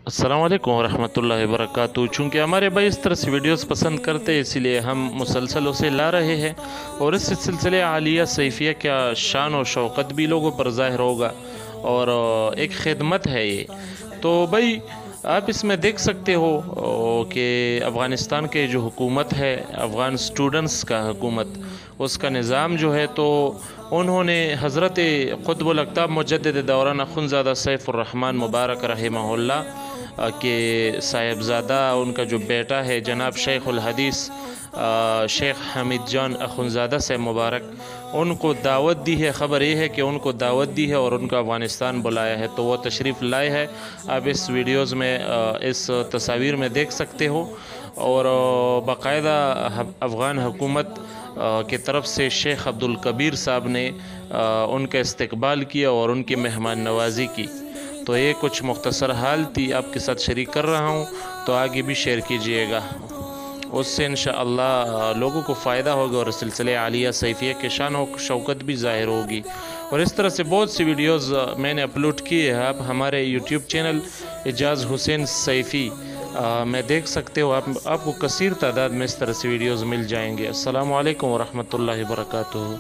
अस्सलाम वालेकुम वरहमतुल्लाहि वबरकातुहू। चूँकि हमारे भाई इस तरह से वीडियोस पसंद करते हैं, इसीलिए हम मुसलसल उसे ला रहे हैं और इस सिलसिले आलिया सैफिया का शान और शौकत भी लोगों पर ज़ाहिर होगा और एक खिदमत है ये। तो भाई आप इसमें देख सकते हो कि अफ़गानिस्तान के जो हुकूमत है, अफ़गान स्टूडेंट्स का हुकूमत, उसका निज़ाम जो है, तो उन्होंने हज़रत क़ुतबुल अक़ताब मुजद्दिद दौरान अख़ुंज़ादा सैफ़ुर्रहमान मुबारक रहमहुल्लाह के साहिबज़ादा, उनका जो बेटा है जनाब शेखुल हदीस शेख हमीद जान अख़ुंज़ादा से मुबारक, उनको दावत दी है। ख़बर ये है कि उनको दावत दी है और उनको अफ़गानिस्तान बुलाया है, तो वो तशरीफ़ लाए है। आप इस वीडियोज़ में इस तस्वीर में देख सकते हो और बाकायदा अफ़गान हुकूमत की तरफ से शेख अब्दुल कबीर साहब ने उनका इस्तकबाल किया और उनकी मेहमान नवाज़ी की। तो ये कुछ मुख्तसर हाल थी आपके साथ शरीक कर रहा हूँ, तो आगे भी शेयर कीजिएगा, उससे इंशाअल्लाह लोगों को फ़ायदा होगा और सिलसिले आलिया सैफिया के शान और शौकत भी ज़ाहिर होगी। और इस तरह से बहुत सी वीडियोज़ मैंने अपलोड किए हैं। आप हमारे यूट्यूब चैनल एजाज़ हुसैन सैफ़ी में देख सकते हो। आपको कसीर तादाद में इस तरह से वीडियोज़ मिल जाएंगे। अस्सलामु अलैकुम वरहमतुल्लाहि वबरकातुहू।